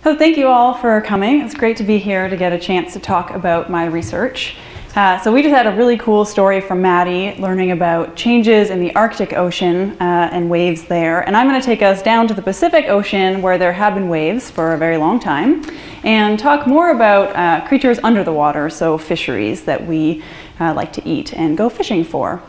So thank you all for coming. It's great to be here to get a chance to talk about my research. So we just had a really cool story from Maddie learning about changes in the Arctic Ocean and waves there. And I'm going to take us down to the Pacific Ocean where there have been waves for a very long time and talk more about creatures under the water, so fisheries that we like to eat and go fishing for.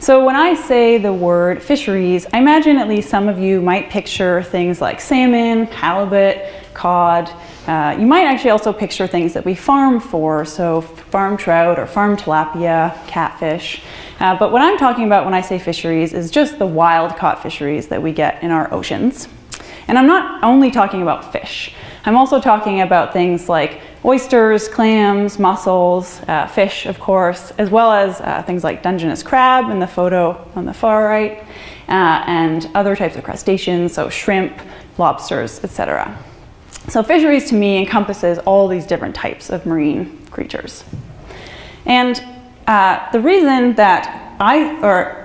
So when I say the word fisheries, I imagine at least some of you might picture things like salmon, halibut, cod. You might actually also picture things that we farm for, so farm trout or farm tilapia, catfish. But what I'm talking about when I say fisheries is just the wild caught fisheries that we get in our oceans. And I'm not only talking about fish. I'm also talking about things like oysters, clams, mussels, fish, of course, as well as things like Dungeness crab in the photo on the far right, and other types of crustaceans, so shrimp, lobsters, etc. So fisheries to me encompasses all these different types of marine creatures. And the reason that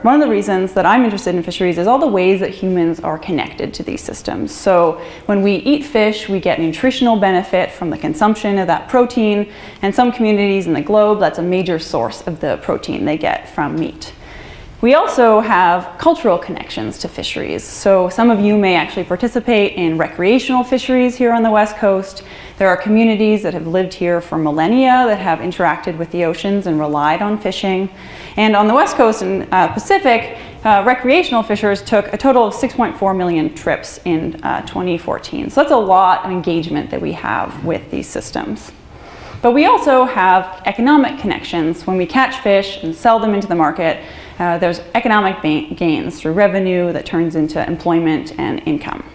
one of the reasons that I'm interested in fisheries is all the ways that humans are connected to these systems. So when we eat fish, we get nutritional benefit from the consumption of that protein, and some communities in the globe, that's a major source of the protein they get from meat. We also have cultural connections to fisheries. So some of you may actually participate in recreational fisheries here on the West Coast. There are communities that have lived here for millennia that have interacted with the oceans and relied on fishing. And on the West Coast and Pacific, recreational fishers took a total of 6.4 million trips in 2014. So that's a lot of engagement that we have with these systems. But we also have economic connections. When we catch fish and sell them into the market, there's economic gains through revenue that turns into employment and income.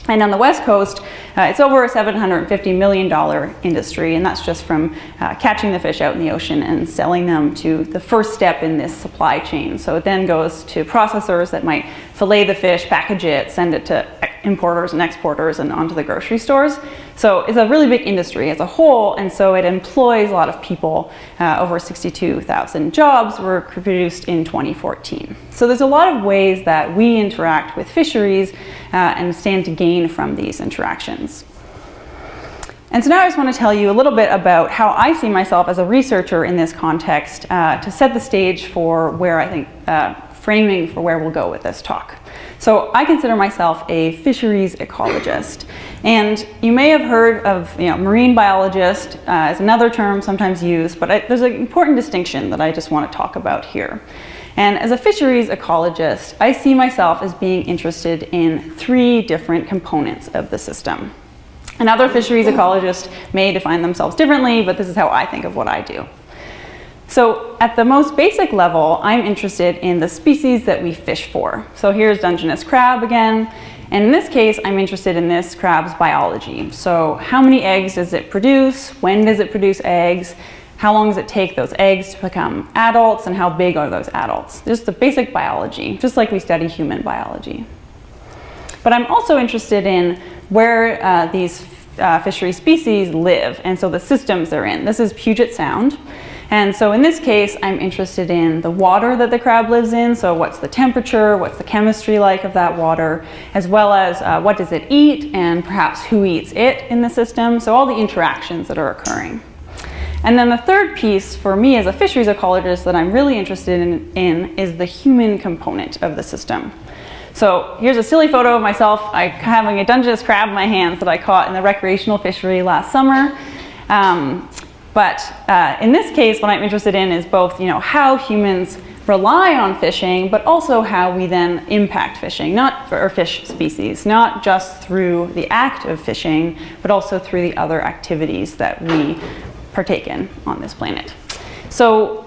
And on the West Coast, it's over a $750 million industry, and that's just from catching the fish out in the ocean and selling them to the first step in this supply chain. So it then goes to processors that might fillet the fish, package it, send it to importers and exporters and onto the grocery stores. So it's a really big industry as a whole, and so it employs a lot of people. Over 62,000 jobs were produced in 2014. So there's a lot of ways that we interact with fisheries and stand to gain from these interactions. And so now I just want to tell you a little bit about how I see myself as a researcher in this context to set the stage for where I think, framing for where we'll go with this talk. So I consider myself a fisheries ecologist. And you may have heard of marine biologist as another term sometimes used, but there's an important distinction that I just want to talk about here. And as a fisheries ecologist, I see myself as being interested in three different components of the system. And other fisheries ecologists may define themselves differently, but this is how I think of what I do. So at the most basic level, I'm interested in the species that we fish for. So here's Dungeness crab again. And in this case, I'm interested in this crab's biology. So how many eggs does it produce? When does it produce eggs? How long does it take those eggs to become adults? And how big are those adults? Just the basic biology, just like we study human biology. But I'm also interested in where these fishery species live, and so the systems they're in. This is Puget Sound. And so in this case, I'm interested in the water that the crab lives in. So what's the temperature, what's the chemistry like of that water, as well as what does it eat, and perhaps who eats it in the system. So all the interactions that are occurring. And then the third piece for me as a fisheries ecologist that I'm really interested in is the human component of the system. So here's a silly photo of myself having a Dungeness crab in my hands that I caught in the recreational fishery last summer. But in this case, what I'm interested in is both, how humans rely on fishing, but also how we then impact fishing, or fish species, not just through the act of fishing, but also through the other activities that we partake in on this planet. So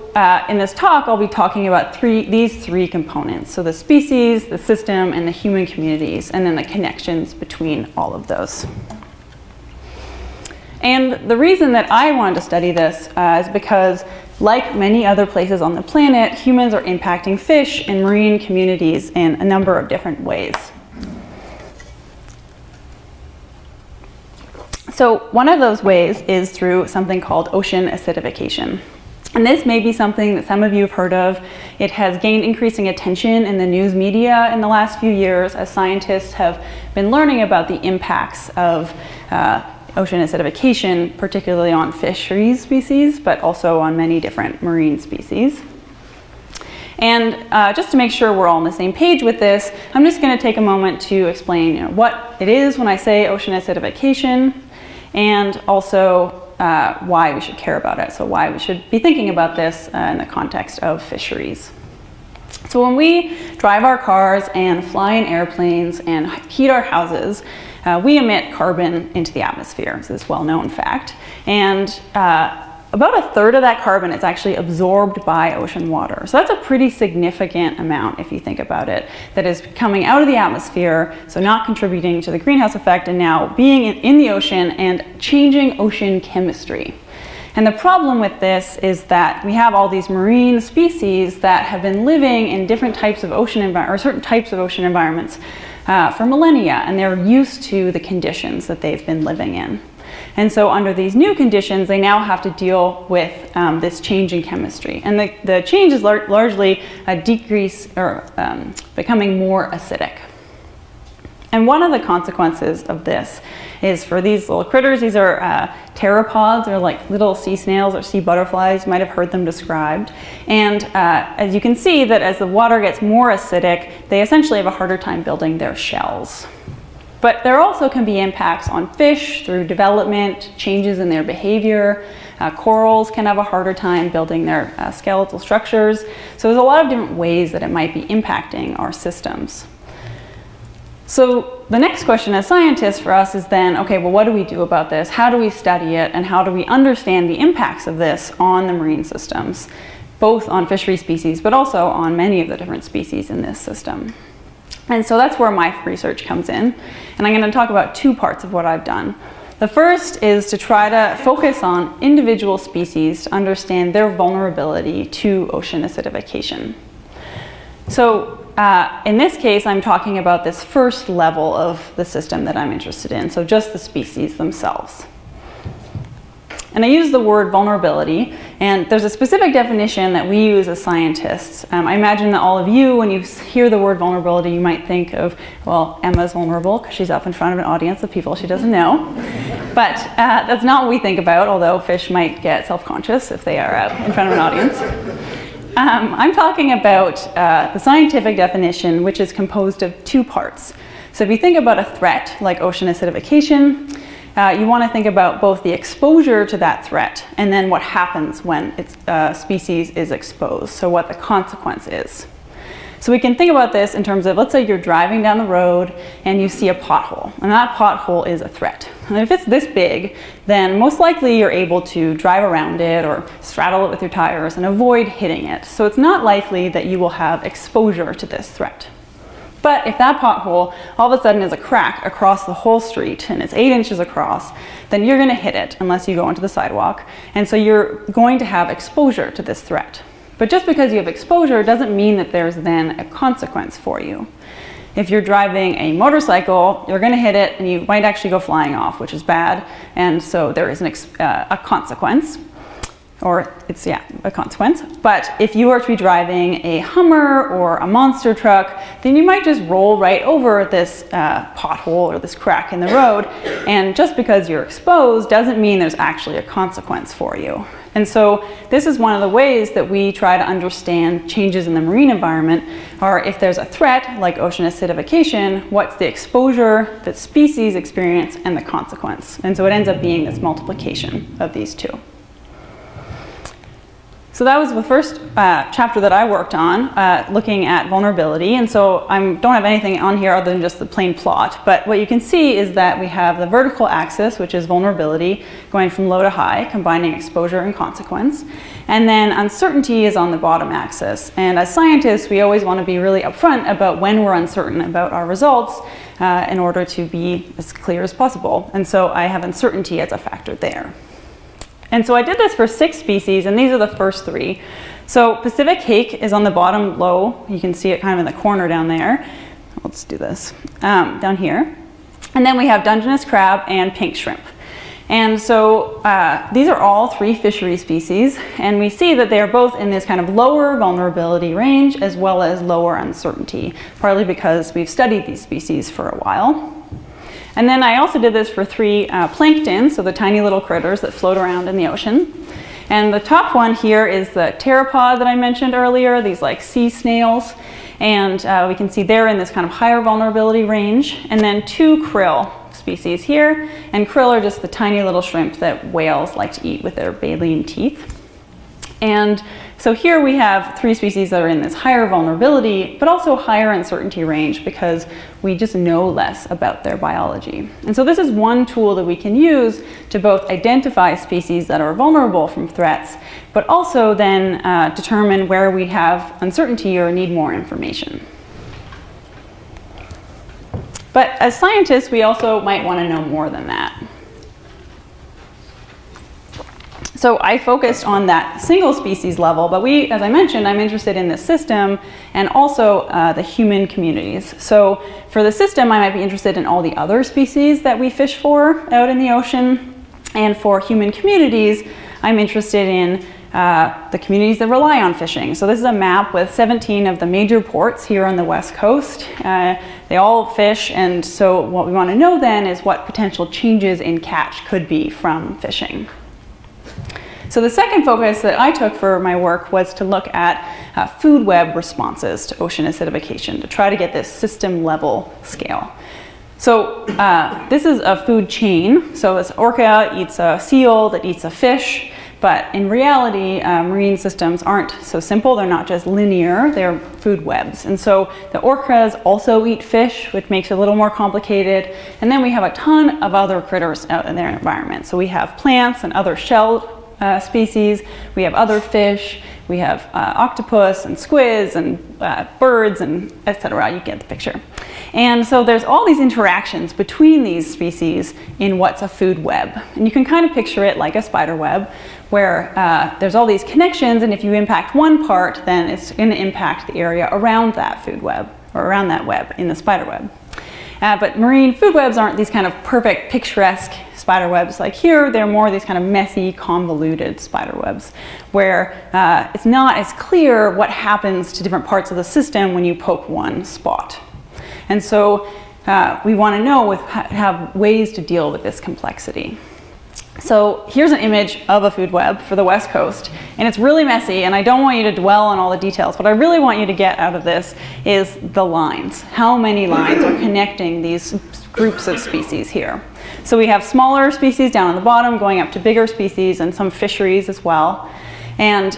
in this talk, I'll be talking about these three components. So the species, the system, and the human communities, and then the connections between all of those. And the reason that I wanted to study this is because, like many other places on the planet, humans are impacting fish and marine communities in a number of different ways. So one of those ways is through something called ocean acidification. And this may be something that some of you have heard of. It has gained increasing attention in the news media in the last few years as scientists have been learning about the impacts of ocean acidification, particularly on fisheries species, but also on many different marine species. And just to make sure we're all on the same page with this, I'm just going to take a moment to explain what it is when I say ocean acidification, and also why we should care about it, so why we should be thinking about this in the context of fisheries. So when we drive our cars and fly in airplanes and heat our houses, we emit carbon into the atmosphere. This is a well-known fact. And about a third of that carbon is actually absorbed by ocean water. So that's a pretty significant amount if you think about it, that is coming out of the atmosphere, so not contributing to the greenhouse effect, and now being in the ocean and changing ocean chemistry. And the problem with this is that we have all these marine species that have been living in different types of ocean environments, or certain types of ocean environments for millennia, and they're used to the conditions that they've been living in. And so under these new conditions, they now have to deal with this change in chemistry. And the change is largely a decrease, or becoming more acidic. And one of the consequences of this is for these little critters, these are pteropods, they're like little sea snails or sea butterflies, you might have heard them described. And as you can see, that as the water gets more acidic, they essentially have a harder time building their shells. But there also can be impacts on fish through development, changes in their behavior. Corals can have a harder time building their skeletal structures. So there's a lot of different ways that it might be impacting our systems. So the next question as scientists for us is then, okay, well, what do we do about this? How do we study it? And how do we understand the impacts of this on the marine systems, both on fishery species, but also on many of the different species in this system? And so that's where my research comes in. And I'm going to talk about two parts of what I've done. The first is to try to focus on individual species to understand their vulnerability to ocean acidification. So in this case, I'm talking about this first level of the system that I'm interested in, so just the species themselves. And I use the word vulnerability, and there's a specific definition that we use as scientists. I imagine that all of you, when you hear the word vulnerability, you might think of, well, Emma's vulnerable because she's up in front of an audience of people she doesn't know. But that's not what we think about, although fish might get self-conscious if they are out in front of an audience. I'm talking about the scientific definition, which is composed of two parts. So if you think about a threat like ocean acidification, you want to think about both the exposure to that threat and then what happens when its species is exposed, so what the consequence is. So we can think about this in terms of, let's say you're driving down the road and you see a pothole, and that pothole is a threat. And if it's this big, then most likely you're able to drive around it or straddle it with your tires and avoid hitting it. So it's not likely that you will have exposure to this threat. But if that pothole all of a sudden is a crack across the whole street and it's 8 inches across, then you're going to hit it unless you go onto the sidewalk. And so you're going to have exposure to this threat. But just because you have exposure doesn't mean that there's then a consequence for you. If you're driving a motorcycle, you're going to hit it and you might actually go flying off, which is bad. And so there is a consequence. Or it's, yeah, a consequence. But if you are to be driving a Hummer or a monster truck, then you might just roll right over this pothole or this crack in the road. And just because you're exposed doesn't mean there's actually a consequence for you. And so this is one of the ways that we try to understand changes in the marine environment, or if there's a threat like ocean acidification, what's the exposure that species experience and the consequence. And so it ends up being this multiplication of these two. So that was the first chapter that I worked on, looking at vulnerability. And so I don't have anything on here other than just the plain plot. But what you can see is that we have the vertical axis, which is vulnerability, going from low to high, combining exposure and consequence. And then uncertainty is on the bottom axis. And as scientists, we always want to be really upfront about when we're uncertain about our results in order to be as clear as possible. And so I have uncertainty as a factor there. And so I did this for 6 species, and these are the first 3. So Pacific hake is on the bottom low. You can see it kind of in the corner down there. Let's do this, down here. And then we have Dungeness crab and pink shrimp. And so these are all 3 fishery species, and we see that they are both in this kind of lower vulnerability range as well as lower uncertainty, partly because we've studied these species for a while. And then I also did this for 3 plankton, so the tiny little critters that float around in the ocean. And the top one here is the pteropod that I mentioned earlier, these like sea snails. And we can see they're in this kind of higher vulnerability range. And then 2 krill species here. And krill are just the tiny little shrimp that whales like to eat with their baleen teeth. And so here we have 3 species that are in this higher vulnerability, but also higher uncertainty range because we just know less about their biology. And so this is one tool that we can use to both identify species that are vulnerable from threats, but also then determine where we have uncertainty or need more information. But as scientists, we also might want to know more than that. So I focused on that single species level, but as I mentioned, I'm interested in the system and also the human communities. So for the system, I might be interested in all the other species that we fish for out in the ocean. And for human communities, I'm interested in the communities that rely on fishing. So this is a map with 17 of the major ports here on the West Coast. They all fish, and so what we want to know then is what potential changes in catch could be from fishing. So the second focus that I took for my work was to look at food web responses to ocean acidification to try to get this system level scale. So this is a food chain. So this orca eats a seal that eats a fish, but in reality, marine systems aren't so simple. They're not just linear, they're food webs. And so the orcas also eat fish, which makes it a little more complicated. And then we have a ton of other critters out in their environment. So we have plants and other shell species, we have other fish, we have octopus and squids and birds and etc. You get the picture. And so there's all these interactions between these species in what's a food web. And you can kind of picture it like a spider web where there's all these connections, and if you impact one part, then it's going to impact the area around that food web or around that web in the spider web. But marine food webs aren't these kind of perfect, picturesque spider webs like here. They're more these kind of messy, convoluted spider webs where it's not as clear what happens to different parts of the system when you poke one spot. And so we want to know have ways to deal with this complexity. So here's an image of a food web for the West Coast, and it's really messy, and I don't want you to dwell on all the details. What I really want you to get out of this is the lines. How many lines are connecting these groups of species here? So we have smaller species down on the bottom going up to bigger species and some fisheries as well. And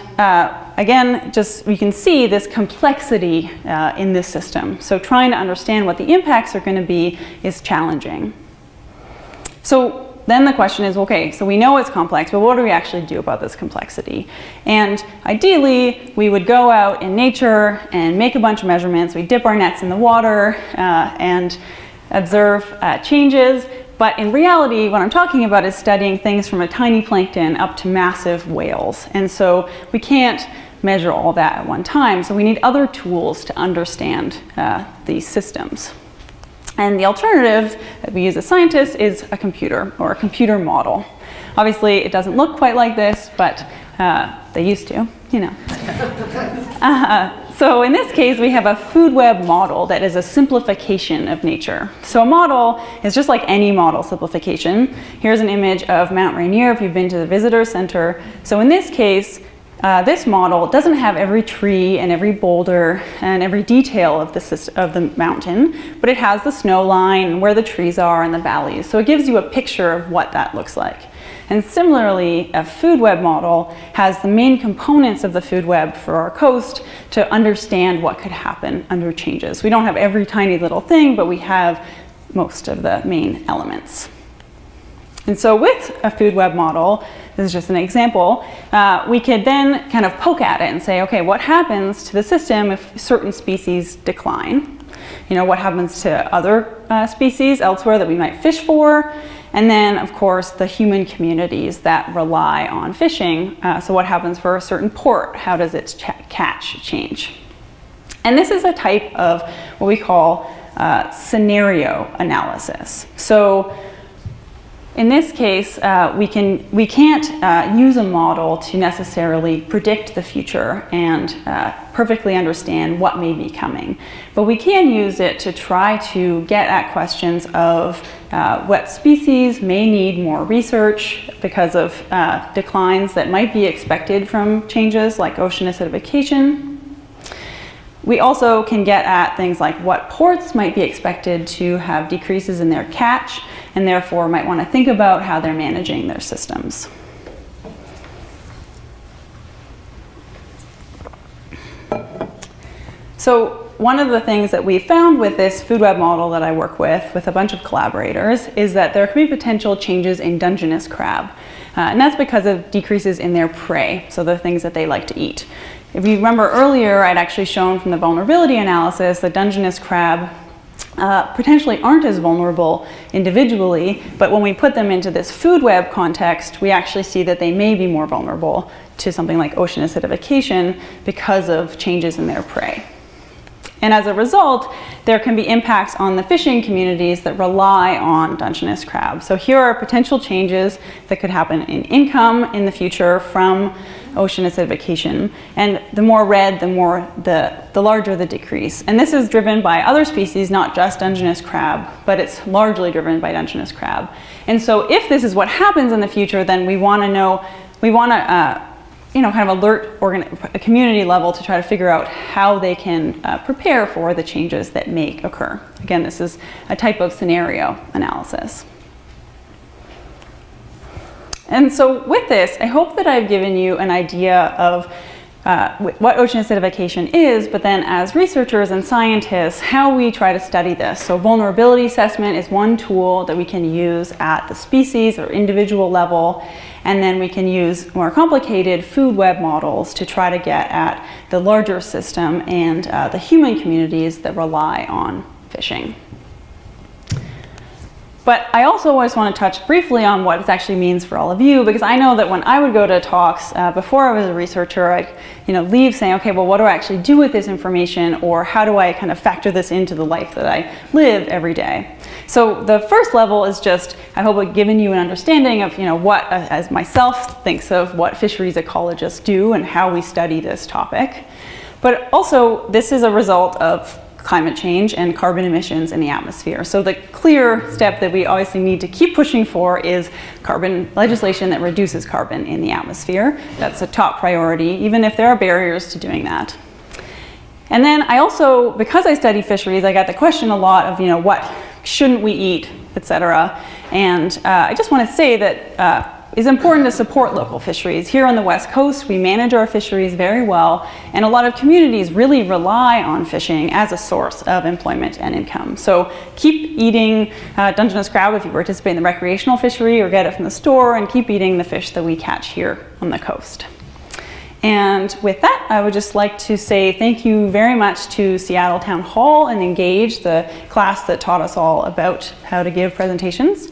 again, just you can see this complexity in this system. So trying to understand what the impacts are going to be is challenging. So then the question is, okay, so we know it's complex, but what do we actually do about this complexity? And ideally, we would go out in nature and make a bunch of measurements. We dip our nets in the water and observe changes. But in reality, what I'm talking about is studying things from a tiny plankton up to massive whales. And so we can't measure all that at one time. So we need other tools to understand these systems. And the alternative that we use as scientists is a computer or a computer model. Obviously, it doesn't look quite like this, but they used to, you know. So in this case, we have a food web model that is a simplification of nature. So a model is just like any model simplification. Here's an image of Mount Rainier if you've been to the visitor center. So in this case, this model doesn't have every tree and every boulder and every detail of the mountain, but it has the snow line and where the trees are and the valleys. So it gives you a picture of what that looks like. And similarly, a food web model has the main components of the food web for our coast to understand what could happen under changes. We don't have every tiny little thing, but we have most of the main elements. And so with a food web model, this is just an example, we could then kind of poke at it and say, okay, what happens to the system if certain species decline? You know, what happens to other species elsewhere that we might fish for? And then, of course, the human communities that rely on fishing. So what happens for a certain port? How does its catch change? And this is a type of what we call scenario analysis. So in this case, we can't use a model to necessarily predict the future and perfectly understand what may be coming. But we can use it to try to get at questions of what species may need more research because of declines that might be expected from changes like ocean acidification. We also can get at things like what ports might be expected to have decreases in their catch and therefore might want to think about how they're managing their systems. So one of the things that we found with this food web model that I work with a bunch of collaborators, is that there could be potential changes in Dungeness crab. And that's because of decreases in their prey, so the things that they like to eat. If you remember earlier, I'd actually shown from the vulnerability analysis that Dungeness crab potentially aren't as vulnerable individually, but when we put them into this food web context, we actually see that they may be more vulnerable to something like ocean acidification because of changes in their prey. And as a result, there can be impacts on the fishing communities that rely on Dungeness crab. So here are potential changes that could happen in income in the future from ocean acidification. And the more red, the larger the decrease. And this is driven by other species, not just Dungeness crab, but it's largely driven by Dungeness crab. And so if this is what happens in the future, then we want to know, kind of alert a community level to try to figure out how they can prepare for the changes that may occur. Again, this is a type of scenario analysis. And so with this, I hope that I've given you an idea of what ocean acidification is, but then as researchers and scientists, how we try to study this. So vulnerability assessment is one tool that we can use at the species or individual level, and then we can use more complicated food web models to try to get at the larger system and the human communities that rely on fishing. But I also always want to touch briefly on what this actually means for all of you, because I know that when I would go to talks before I was a researcher, I'd leave saying, okay, well, what do I actually do with this information, or how do I kind of factor this into the life that I live every day? So the first level is just, I hope I've given you an understanding of what, as myself, thinks of what fisheries ecologists do and how we study this topic. But also, this is a result of climate change and carbon emissions in the atmosphere. So the clear step that we obviously need to keep pushing for is carbon legislation that reduces carbon in the atmosphere. That's a top priority, even if there are barriers to doing that. And then I also, because I study fisheries, I got the question a lot of, what shouldn't we eat, etc. And I just want to say that it's important to support local fisheries. Here on the West Coast, we manage our fisheries very well, and a lot of communities really rely on fishing as a source of employment and income. So keep eating Dungeness crab if you participate in the recreational fishery or get it from the store, and keep eating the fish that we catch here on the coast. And with that, I would just like to say thank you very much to Seattle Town Hall and Engage, the class that taught us all about how to give presentations,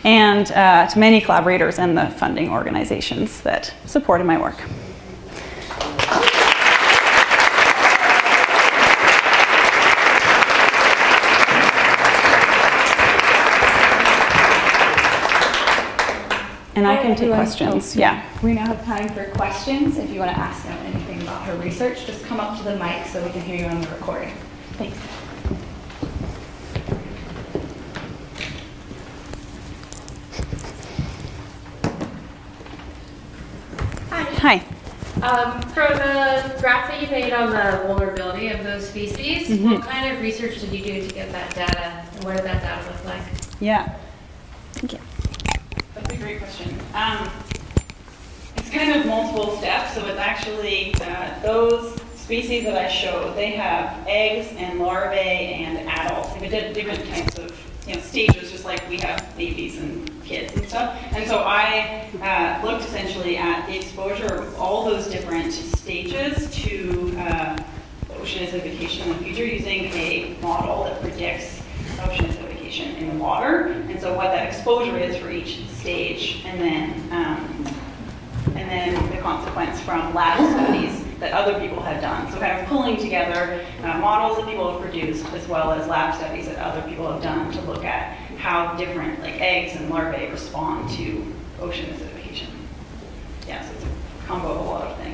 and to many collaborators and the funding organizations that supported my work. And I can take questions. Yeah. We now have time for questions. If you want to ask them anything about her research, just come up to the mic so we can hear you on the recording. Thanks. Hi. For the graph that you made on the vulnerability of those species, what kind of research did you do to get that data, and what did that data look like? Yeah. Thank you. That's a great question. It's kind of multiple steps, so it's actually those species that I showed, they have eggs and larvae and adults. They did different types of stages, just like we have babies and kids and stuff. And so I looked essentially at the exposure of all those different stages to ocean acidification in the future using a model that predicts ocean acidification in the water. And so what that exposure is for each stage, and then the consequence from lab studies that other people had done. So kind of pulling together models that people have produced as well as lab studies that other people have done to look at how different like eggs and larvae respond to ocean acidification. Yeah, so it's a combo of a lot of things.